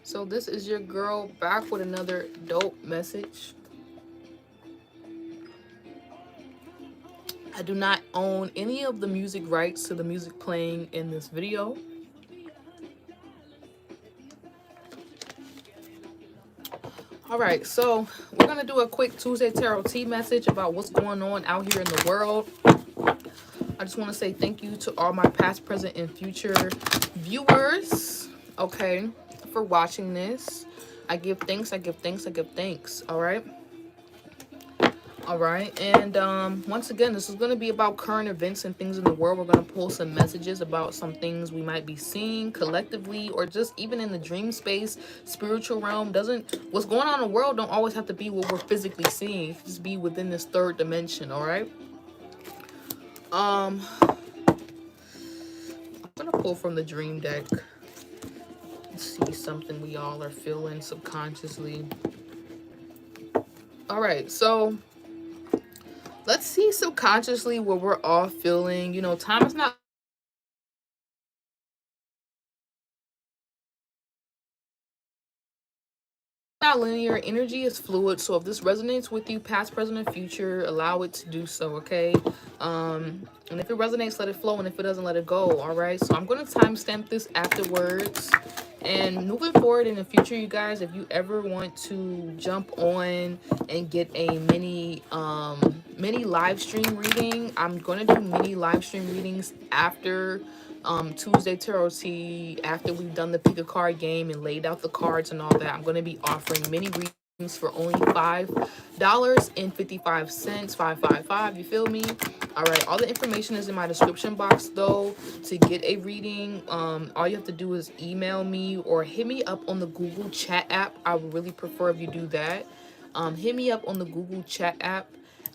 So this is your girl back with another dope message. I do not own any of the music rights to the music playing in this video. Alright, so we're going to do a quick Tuesday Tarot Tea message about what's going on out here in the world. I just want to say thank you to all my past, present, and future viewers, okay, for watching this. I give thanks, I give thanks, I give thanks, alright? Alright, and once again, this is going to be about current events and things in the world. We're going to pull some messages about some things we might be seeing collectively or just even in the dream space, spiritual realm. What's going on in the world don't always have to be what we're physically seeing. It can just be within this third dimension, alright? I'm going to pull from the dream deck. See something we all are feeling subconsciously. Alright, so let's see subconsciously what we're all feeling. You know, time is not linear. Energy is fluid. So if this resonates with you, past, present, and future, allow it to do so, okay? And if it resonates, let it flow. And if it doesn't, let it go, all right? So I'm going to timestamp this afterwards. And moving forward in the future, you guys, if you ever want to jump on and get a mini live stream reading, I'm going to do mini live stream readings after Tuesday Tarot Tea, after we've done the pick a card game and laid out the cards and all that. I'm going to be offering mini readings for only $5.55, $5.55, you feel me? All right, all the information is in my description box though. To get a reading, all you have to do is email me or hit me up on the Google Chat app. I would really prefer if you do that. Hit me up on the Google Chat app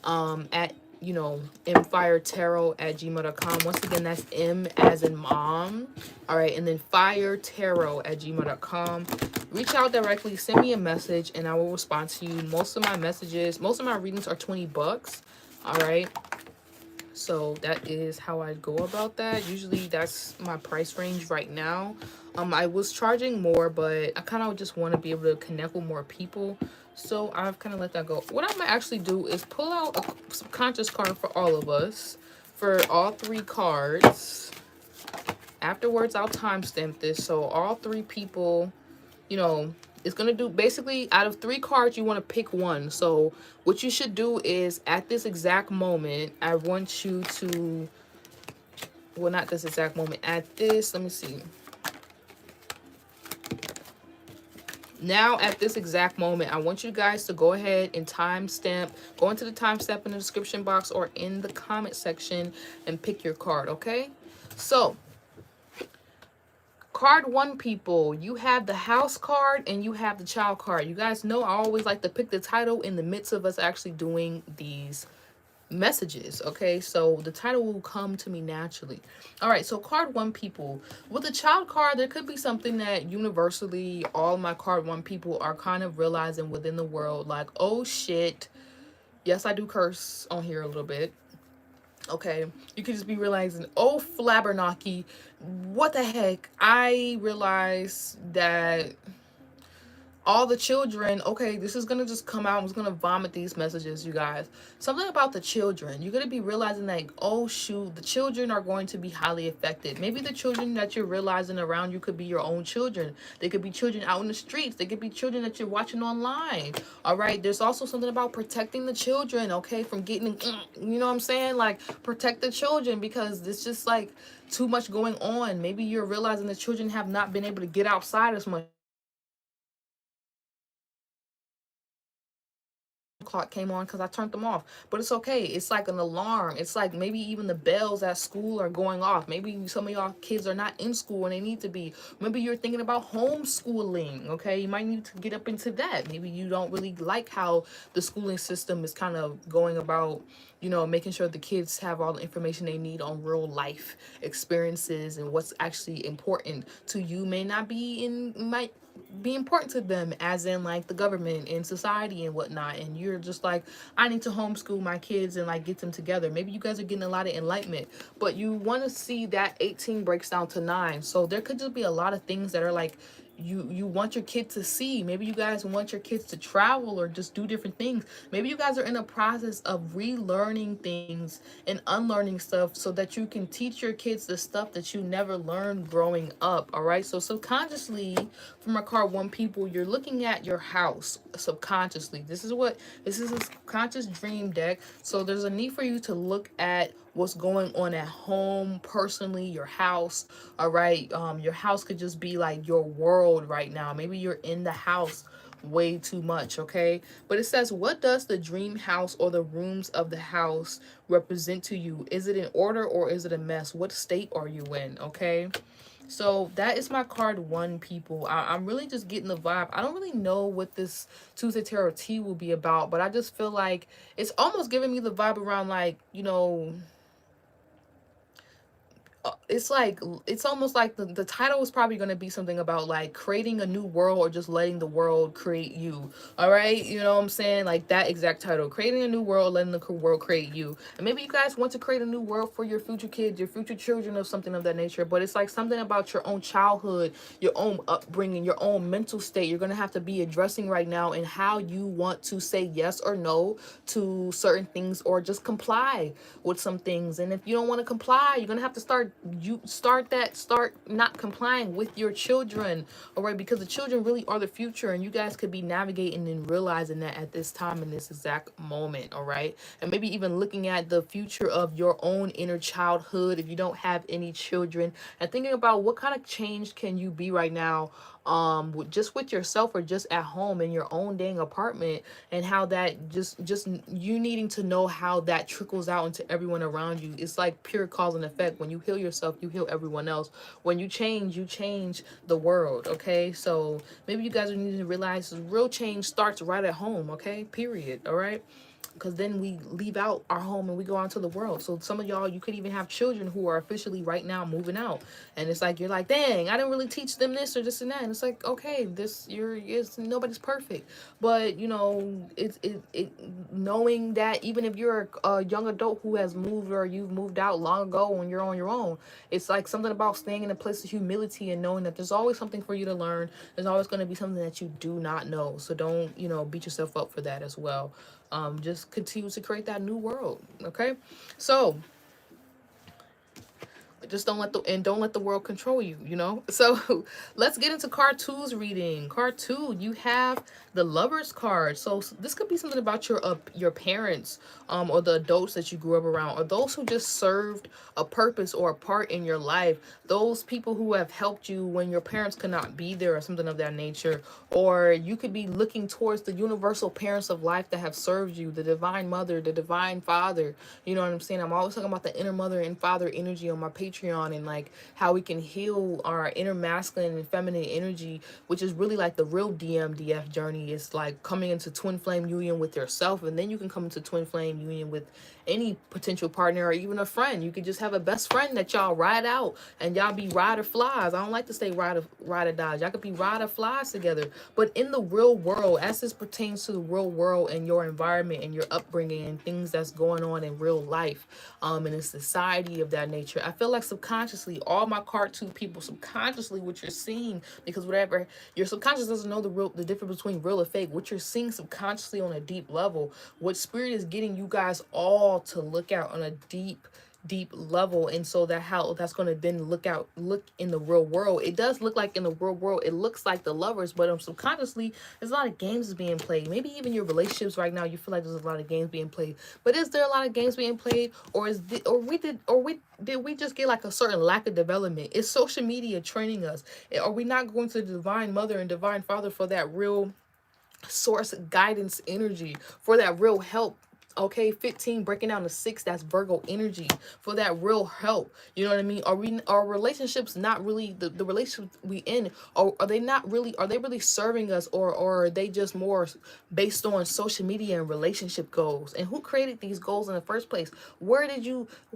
at MFireTarot@gmail.com. Once again, that's M as in mom. All right, and then FireTarot@gmail.com. Reach out directly, send me a message, and I will respond to you. Most of my readings are $20. All right. So that is how I go about that. Usually that's my price range right now. I was charging more, but I kind of just want to be able to connect with more people. So I've kind of let that go. What I might actually do is pull out a subconscious card for all of us. For all three cards. Afterwards, I'll timestamp this. So all three people, it's going to do basically out of three cards, you want to pick one. So what you should do is at this exact moment, I want you to, well, not this exact moment, at this, let me see. Now, at this exact moment, I want you guys to go ahead and timestamp, go into the timestamp in the description box or in the comment section and pick your card, okay? So, card one, people, you have the house card and you have the child card. You guys know I always like to pick the title in the midst of us actually doing these messages, okay? So the title will come to me naturally. All right, so card one, people, with the child card, there could be something that universally all my card one people are kind of realizing within the world, like, oh shit, yes, I do curse on here a little bit. Okay, you could just be realizing, oh flabbernocky, what the heck? I realized that all the children, okay, this is gonna just come out. I'm just gonna vomit these messages, you guys. Something about the children. You're gonna be realizing like, oh shoot, the children are going to be highly affected. Maybe the children that you're realizing around you could be your own children. They could be children out in the streets. They could be children that you're watching online. All right, there's also something about protecting the children, okay, from getting, you know what I'm saying? Like, protect the children, because it's just like too much going on. Maybe you're realizing the children have not been able to get outside as much. Clock came on because I turned them off, but it's okay. It's like an alarm. It's like maybe even the bells at school are going off. Maybe some of y'all kids are not in school and they need to be. Maybe you're thinking about homeschooling, okay? You might need to get up into that. Maybe you don't really like how the schooling system is kind of going about, making sure the kids have all the information they need on real life experiences, and what's actually important to you may not be might be important to them, as in like the government and society and whatnot. And you're just like, I need to homeschool my kids and like get them together. Maybe you guys are getting a lot of enlightenment, but you want to see that 18 breaks down to 9. So there could just be a lot of things that are like, you want your kid to see. Maybe you guys want your kids to travel or just do different things. Maybe you guys are in a process of relearning things and unlearning stuff so that you can teach your kids the stuff that you never learned growing up. All right, so subconsciously, from our card one, people, you're looking at your house subconsciously. This is a subconscious dream deck, so there's a need for you to look at what's going on at home personally, your house. All right, your house could just be like your world right now. Maybe you're in the house way too much, okay? But it says, what does the dream house or the rooms of the house represent to you? Is it in order or is it a mess? What state are you in? Okay, so that is my card one, people. I'm really just getting the vibe. I don't really know what this Tuesday Tarot Tea will be about, but I just feel like it's almost giving me the vibe around, like, you know, it's almost like the title is probably going to be something about like creating a new world or just letting the world create you. All right, you know what I'm saying? Like that exact title, creating a new world, letting the world create you. And maybe you guys want to create a new world for your future kids, your future children, or something of that nature. But it's like something about your own childhood, your own upbringing, your own mental state you're going to have to be addressing right now, and how you want to say yes or no to certain things or just comply with some things. And if you don't want to comply, you're going to have to start not complying with your children. All right, because the children really are the future, and you guys could be navigating and realizing that at this time, in this exact moment. All right, and maybe even looking at the future of your own inner childhood if you don't have any children, and thinking about what kind of change can you be right now, just with yourself or just at home in your own dang apartment, and how that just you needing to know how that trickles out into everyone around you. It's like pure cause and effect. When you heal yourself, you heal everyone else. When you change the world. Okay, so maybe you guys are needing to realize real change starts right at home. Okay, period. All right, because then we leave out our home and we go out into the world. So some of y'all, you could even have children who are officially right now moving out, and it's like you're like, dang, I didn't really teach them this or this and that. And it's like, okay, it's nobody's perfect, but you know, it knowing that even if you're a young adult who has moved or you've moved out long ago when you're on your own, it's like something about staying in a place of humility and knowing that there's always something for you to learn. There's always going to be something that you do not know. So don't, beat yourself up for that as well. Just continue to create that new world. Okay, so just don't let the world control you. So let's get into card two's reading. Card two, you have the Lovers card. So this could be something about your parents, or the adults that you grew up around, or those who just served a purpose or a part in your life. Those people who have helped you when your parents could not be there, or something of that nature. Or you could be looking towards the universal parents of life that have served you, the divine mother, the divine father. You know what I'm saying? I'm always talking about the inner mother and father energy on my Patreon, and like how we can heal our inner masculine and feminine energy, which is really like the real DMDF journey. It's like coming into twin flame union with yourself, and then you can come into twin flame union with any potential partner or even a friend. You could just have a best friend that y'all ride out, and y'all be ride or flies. I don't like to say ride or dies. Y'all could be ride or flies together. But in the real world, as this pertains to the real world and your environment and your upbringing and things that's going on in real life, in a society of that nature, I feel like subconsciously, all my card two people, subconsciously what you're seeing, because whatever your subconscious doesn't know the difference between real and fake, what you're seeing subconsciously on a deep level, what spirit is getting you guys all to look out on a deep level. And so that how that's going to then look in the real world. It does look like in the real world, it looks like the Lovers, but subconsciously there's a lot of games being played. Maybe even your relationships right now, you feel like there's a lot of games being played. But is there a lot of games being played, or did we just get like a certain lack of development? Is social media training us? Are we not going to the divine mother and divine father for that real source guidance energy, for that real help? Okay, 15 breaking down to 6, that's Virgo energy, for that real help. You know what I mean? Are relationships not really the relationships we in, or are they really serving us, or are they just more based on social media and relationship goals? And who created these goals in the first place?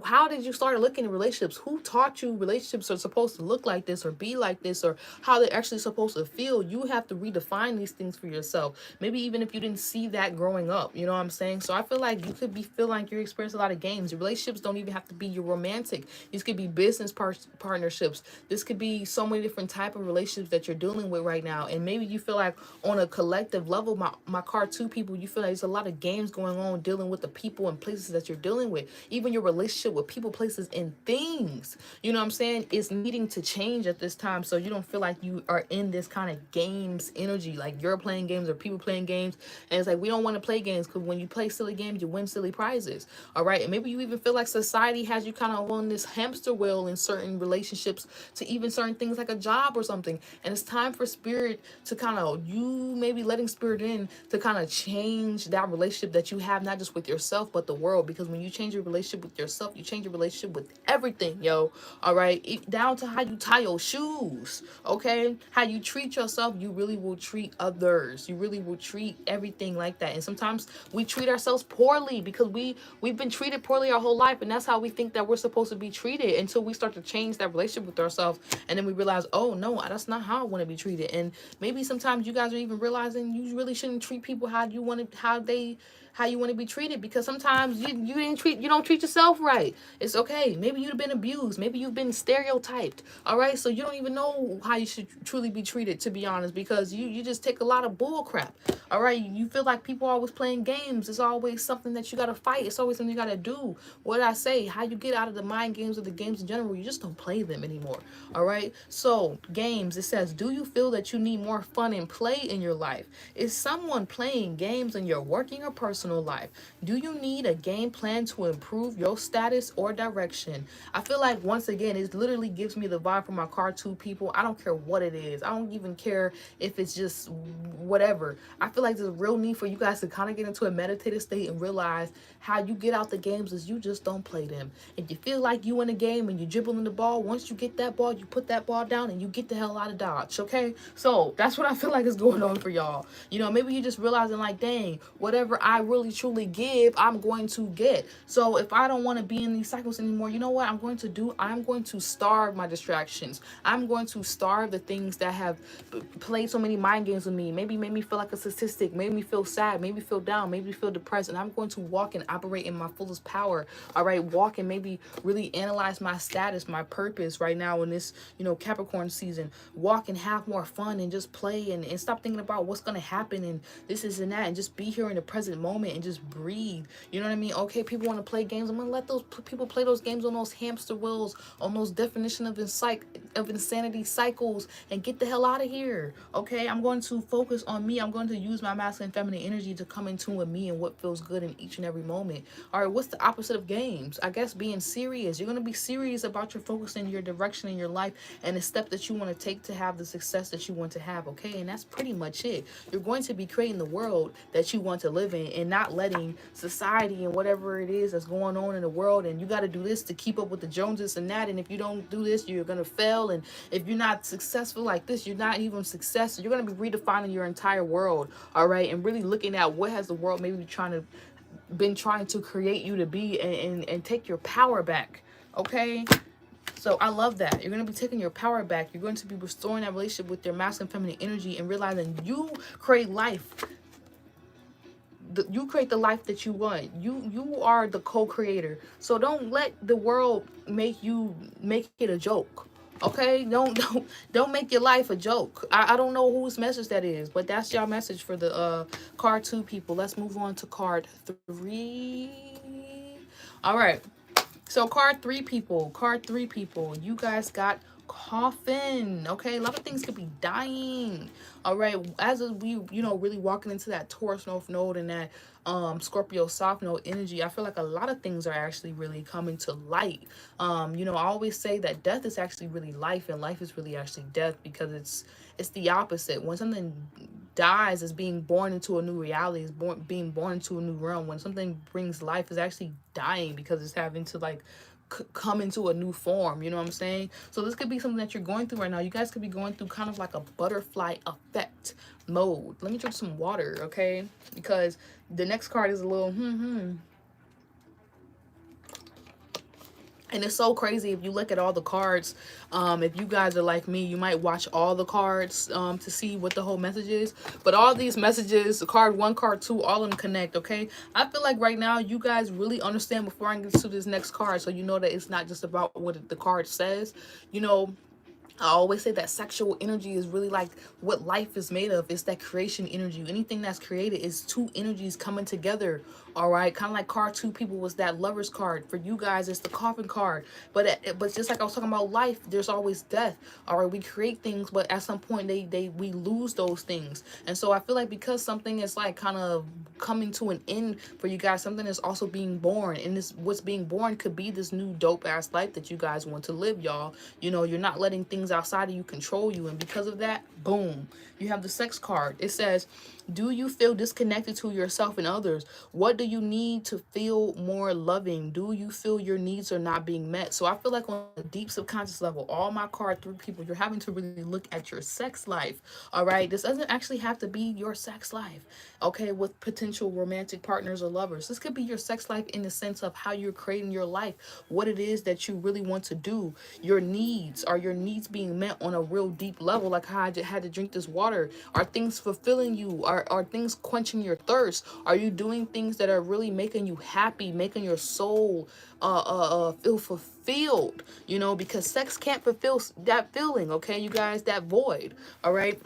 How did you start looking at relationships? Who taught you relationships are supposed to look like this or be like this, or how they're actually supposed to feel? You have to redefine these things for yourself. Maybe even if you didn't see that growing up, you know what I'm saying? So I feel like you could be feeling like you're experiencing a lot of games. Your relationships don't even have to be your romantic. These could be business partnerships. This could be so many different type of relationships that you're dealing with right now. And maybe you feel like on a collective level, my card 2 people, you feel like there's a lot of games going on dealing with the people and places that you're dealing with. Even your relationship with people, places, and things, you know what I'm saying, is needing to change at this time. So you don't feel like you are in this kind of games energy, like you're playing games or people playing games. And it's like, we don't want to play games, because when you play silly games, you win silly prizes. All right. And maybe you even feel like society has you kind of on this hamster wheel in certain relationships, to even certain things like a job or something. And it's time for spirit to kind of, you maybe letting spirit in to kind of change that relationship that you have, not just with yourself, but the world. Because when you change your relationship with yourself, you change your relationship with everything, yo. All right. Down to how you tie your shoes. Okay. How you treat yourself, you really will treat others. You really will treat everything like that. And sometimes we treat ourselves poorly because we've been treated poorly our whole life, and that's how we think that we're supposed to be treated, until we start to change that relationship with ourselves. And then we realize, oh no, that's not how I want to be treated. And maybe sometimes you guys are even realizing you really shouldn't treat people how you want to, how you want to be treated, because sometimes you don't treat yourself right. It's okay. Maybe you've been abused. Maybe you've been stereotyped. All right. So you don't even know how you should truly be treated, to be honest, because you just take a lot of bull crap. All right. You feel like people are always playing games. It's always something that you got to fight. It's always something you got to do. What did I say? How you get out of the mind games or the games in general, you just don't play them anymore. All right. So games, it says, do you feel that you need more fun and play in your life? Is someone playing games in your working or personal life? Do you need a game plan to improve your status or direction? I feel like, once again, it literally gives me the vibe from my card 2 people. I don't care what it is. I don't even care if it's just whatever. I feel like there's a real need for you guys to kind of get into a meditative state and realize how you get out the games is you just don't play them. If you feel like you in a game and you dribbling the ball, once you get that ball, you put that ball down and you get the hell out of Dodge, okay? So that's what I feel like is going on for y'all. You know, maybe you're just realizing like, dang, whatever I really truly give, I'm going to get. So if I don't want to be in these cycles anymore, you know what I'm going to do? I'm going to starve my distractions. I'm going to starve the things that have played so many mind games with me. Maybe made me feel like a statistic, made me feel sad, made me feel down, made me feel depressed. And I'm going to walk and operate in my fullest power. All right, walk and maybe really analyze my status, my purpose right now in this, Capricorn season. Walk and have more fun and just play and stop thinking about what's going to happen and this is and that, and just be here in the present moment and just breathe. You know what I mean? Okay, people want to play games. I'm going to let those people play those games on those hamster wheels, on those definition of insanity cycles, and get the hell out of here. Okay, I'm going to focus on me. I'm going to use my masculine feminine energy to come in tune with me and what feels good in each and every moment. All right, what's the opposite of games? I guess being serious. You're going to be serious about your focus and your direction in your life and the step that you want to take to have the success that you want to have. Okay, and that's pretty much it. You're going to be creating the world that you want to live in and not letting society and whatever it is that's going on in the world, and you got to do this to keep up with the Joneses and that, and if you don't do this, you're going to fail, and if you're not successful like this, you're not even successful. You're going to be redefining your entire world. All right, and really looking at what has the world maybe been trying to create you to be, and take your power back. Okay, so I love that. You're going to be taking your power back. You're going to be restoring that relationship with your masculine feminine energy and realizing you create life. You create the life that you want. You are the co-creator. So don't let the world make it a joke. Okay? Don't make your life a joke. I don't know whose message that is, but that's your message for the card 2 people. Let's move on to card 3. All right. So card 3 people, you guys got coffin. Okay, a lot of things could be dying. All right, as we really walking into that Taurus North Node and that Scorpio South Node energy, I feel like a lot of things are actually really coming to light. I always say that death is actually really life, and life is really actually death, because it's the opposite. When something dies, is being born into a new reality, is being born into a new realm. When something brings life, is actually dying, because it's having to like come into a new form. You know what I'm saying? So this could be something that you're going through right now. You guys could be going through kind of like a butterfly effect mode. Let me drink some water, okay? Because the next card is a little And it's so crazy if you look at all the cards. If you guys are like me, you might watch all the cards to see what the whole message is. But all these messages, card one, card two, all of them connect, okay? I feel like right now you guys really understand before I get to this next card, so you know that it's not just about what the card says. You know, I always say that sexual energy is really like what life is made of. It's that creation energy. Anything that's created is two energies coming together. All right, kind of like card two people was that lovers card. For you guys, it's the coffin card. But just like I was talking about life, there's always death. All right, we create things, but at some point we lose those things. And so I feel like because something is like kind of coming to an end for you guys, something is also being born, and this what's being born could be this new dope ass life that you guys want to live, y'all. You know, you're not letting things outside of you control you, and because of that, boom, you have the sex card. It says, do you feel disconnected to yourself and others? What do you need to feel more loving? Do you feel your needs are not being met? So I feel like on a deep subconscious level, all my card three people, you're having to really look at your sex life. All right, this doesn't actually have to be your sex life, okay, with potential romantic partners or lovers. This could be your sex life in the sense of how you're creating your life, what it is that you really want to do, your needs. Are your needs being met on a real deep level, like how I just had to drink this water? Are things fulfilling you? Are things quenching your thirst? Are you doing things that are really making you happy, making your soul feel fulfilled? You know, because sex can't fulfill that feeling, okay, you guys, that void. All right,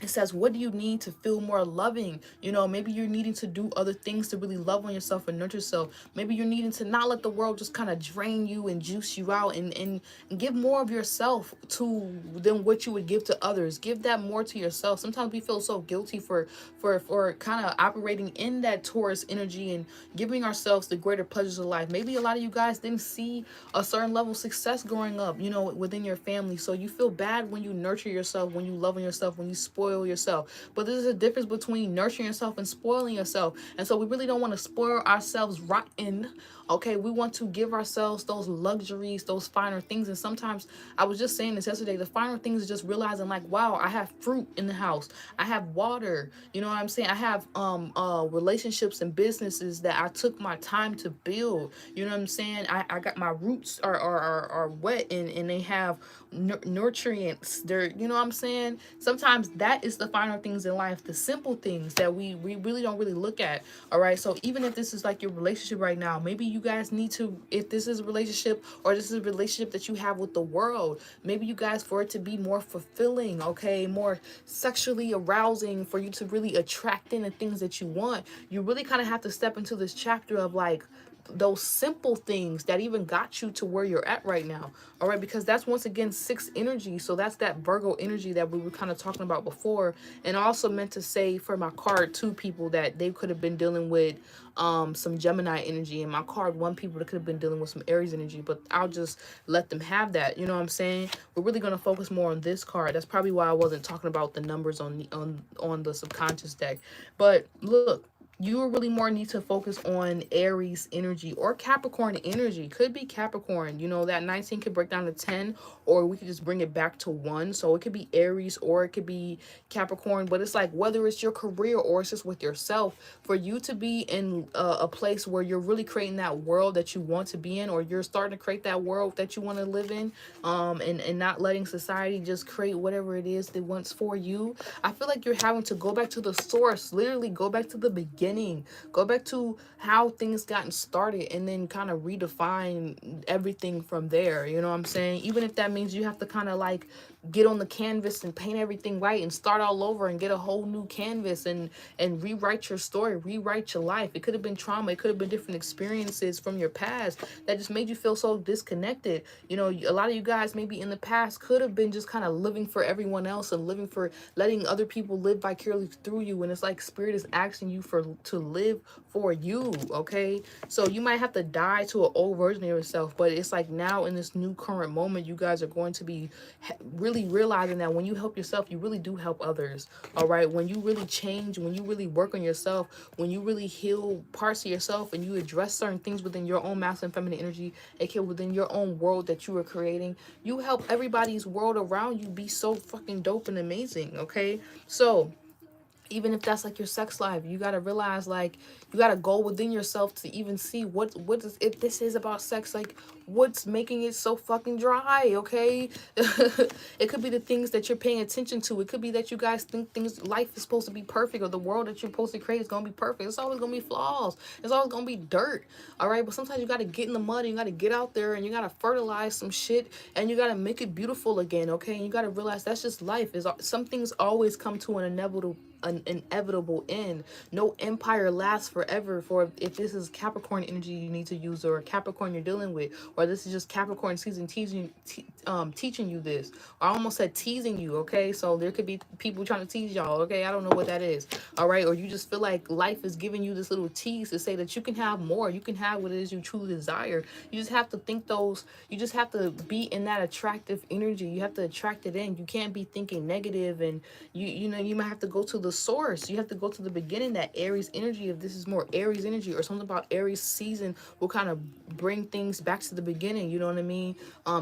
it says, what do you need to feel more loving? You know, maybe you're needing to do other things to really love on yourself and nurture yourself. Maybe you're needing to not let the world just kind of drain you and juice you out, and give more of yourself to than what you would give to others. Give that more to yourself. Sometimes we feel so guilty for kind of operating in that Taurus energy and giving ourselves the greater pleasures of life. Maybe a lot of you guys didn't see a certain level of success growing up, you know, within your family. So you feel bad when you nurture yourself, when you love on yourself, when you spoil yourself. But there's a difference between nurturing yourself and spoiling yourself. And so we really don't want to spoil ourselves rotten. Okay, we want to give ourselves those luxuries, those finer things. And sometimes, I was just saying this yesterday, the finer things is just realizing like, wow, I have fruit in the house, I have water, you know what I'm saying, I have relationships and businesses that I took my time to build. You know what I'm saying, I got my roots are wet, and they have nutrients. They're, you know what I'm saying, sometimes that is the finer things in life, the simple things that we really don't really look at. All right, so even if this is like your relationship right now, maybe you guys need to, if this is a relationship or this is a relationship that you have with the world, maybe you guys, for it to be more fulfilling, okay, more sexually arousing, for you to really attract in the things that you want, you really kind of have to step into this chapter of like those simple things that even got you to where you're at right now. All right, because that's once again sixth energy, so that's that Virgo energy that we were kind of talking about before. And also meant to say for my card two people that they could have been dealing with some Gemini energy, and my card one people that could have been dealing with some Aries energy, but I'll just let them have that. You know what I'm saying, we're really going to focus more on this card. That's probably why I wasn't talking about the numbers on the subconscious deck. But look, you really more need to focus on Aries energy or Capricorn energy. Could be Capricorn. You know, that 19 could break down to 10, or we could just bring it back to 1. So it could be Aries or it could be Capricorn. But it's like whether it's your career or it's just with yourself, for you to be in a place where you're really creating that world that you want to be in, or you're starting to create that world that you want to live in, and not letting society just create whatever it is they wants for you. I feel like you're having to go back to the source, literally go back to the beginning, go back to how things gotten started, and then kind of redefine everything from there. You know what I'm saying? Even if that means you have to kind of like get on the canvas and paint everything right and start all over and get a whole new canvas and rewrite your story, rewrite your life. It could have been trauma, it could have been different experiences from your past that just made you feel so disconnected. You know, a lot of you guys maybe in the past could have been just kind of living for everyone else and living for letting other people live vicariously through you, and it's like spirit is asking you for to live for you. Okay, so you might have to die to an old version of yourself, but it's like now in this new current moment, you guys are going to be really realizing that when you help yourself, you really do help others. All right, when you really change, when you really work on yourself, when you really heal parts of yourself and you address certain things within your own masculine and feminine energy, aka within your own world that you are creating, you help everybody's world around you be so fucking dope and amazing. Okay, so even if that's like your sex life, you got to realize, like, you got to go within yourself to even see what is, if this is about sex, like, what's making it so fucking dry. Okay. It could be the things that you're paying attention to. It could be that you guys think things, life is supposed to be perfect, or the world that you're supposed to create is going to be perfect. It's always going to be flaws. It's always going to be dirt. All right. But sometimes you got to get in the mud, and you got to get out there, and you got to fertilize some shit, and you got to make it beautiful again. Okay. And you got to realize that's just life. Is some things always come to an inevitable end. No empire lasts forever. For if this is Capricorn energy you need to use, or Capricorn you're dealing with, or this is just Capricorn season teaching you this. Or I almost said teasing you. Okay, so there could be people trying to tease y'all. Okay, I don't know what that is. All right, or you just feel like life is giving you this little tease to say that you can have more. You can have what it is you truly desire. You just have to think those. You just have to be in that attractive energy. You have to attract it in. You can't be thinking negative, and you know, you might have to go to the source. You have to go to the beginning, that Aries energy. If this is more Aries energy, or something about Aries season will kind of bring things back to the beginning. You know what I mean?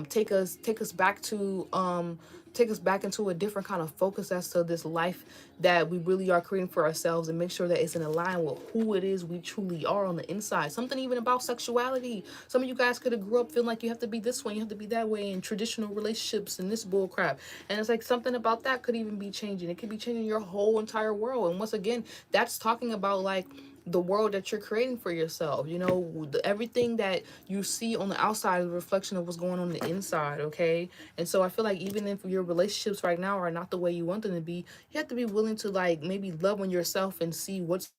Take us back to take us back into a different kind of focus as to this life that we really are creating for ourselves, and make sure that it's in line with who it is we truly are on the inside. Something even about sexuality. Some of you guys could have grew up feeling like you have to be this way, you have to be that way in traditional relationships and this bull crap. And it's like something about that could even be changing. It could be changing your whole entire world. And once again, that's talking about like the world that you're creating for yourself. You know, everything that you see on the outside is a reflection of what's going on the inside. Okay. And so I feel like even if your relationships right now are not the way you want them to be, you have to be willing to like maybe love on yourself and see what's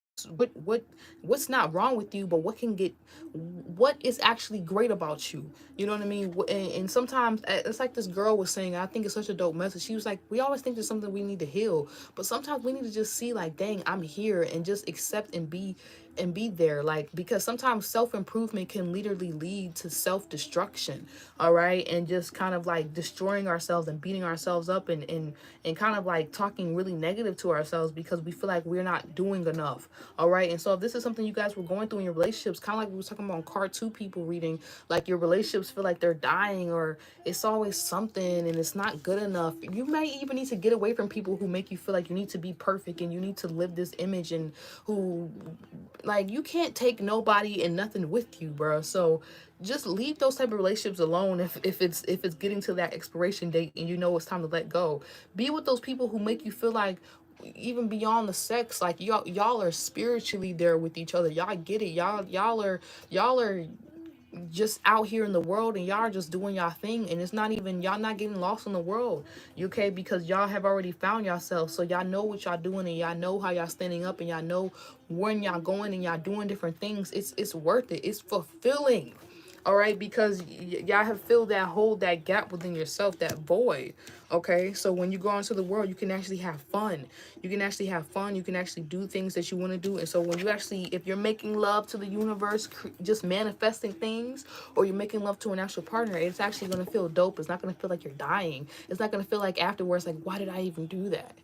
not wrong with you, but what is actually great about you. You know what I mean? And sometimes it's like this girl was saying, I think it's such a dope message. She was like, we always think there's something we need to heal, but sometimes we need to just see like, dang, I'm here, and just accept and be there. Like, because sometimes self-improvement can literally lead to self-destruction. All right. And just kind of like destroying ourselves and beating ourselves up, and kind of like talking really negative to ourselves because we feel like we're not doing enough. All right. And so if this is something you guys were going through in your relationships, kind of like we were talking about card 2 people reading, like your relationships feel like they're dying, or it's always something and it's not good enough. You may even need to get away from people who make you feel like you need to be perfect and you need to live this image, and who, like, you can't take nobody and nothing with you, bro. So just leave those type of relationships alone if it's getting to that expiration date and you know it's time to let go. Be with those people who make you feel like, even beyond the sex, like y'all are spiritually there with each other. Y'all get it. Y'all are just out here in the world, and y'all are just doing y'all thing, and it's not even, y'all not getting lost in the world. Okay, because y'all have already found yourself, so y'all know what y'all doing, and y'all know how y'all standing up, and y'all know when y'all going, and y'all doing different things. It's worth it. It's fulfilling. All right, because y'all have filled that hole, that gap within yourself, that void. Okay, so when you go into the world, you can actually have fun. You can actually have fun. You can actually do things that you want to do. And so when you actually, if you're making love to the universe, just manifesting things, or you're making love to an actual partner, it's actually going to feel dope. It's not going to feel like you're dying. It's not going to feel like afterwards, like, why did I even do that?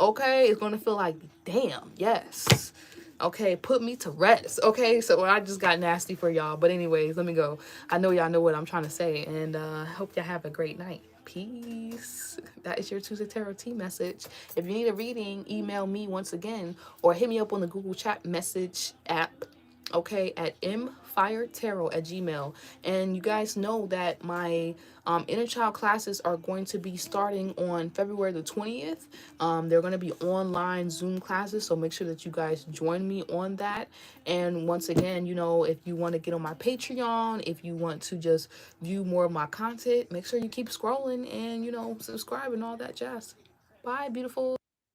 Okay, it's going to feel like, damn, yes. Okay, put me to rest. Okay, so I just got nasty for y'all. But anyways, let me go. I know y'all know what I'm trying to say. And hope y'all have a great night. Peace. That is your Tuesday Tarot Tea message. If you need a reading, email me once again, or hit me up on the Google Chat message app, okay, at MFireTarot@gmail. And you guys know that my inner child classes are going to be starting on February the 20th. They're going to be online Zoom classes, so make sure that you guys join me on that. And once again, you know, if you want to get on my Patreon, if you want to just view more of my content, make sure you keep scrolling and, you know, subscribe and all that jazz. Bye, beautiful.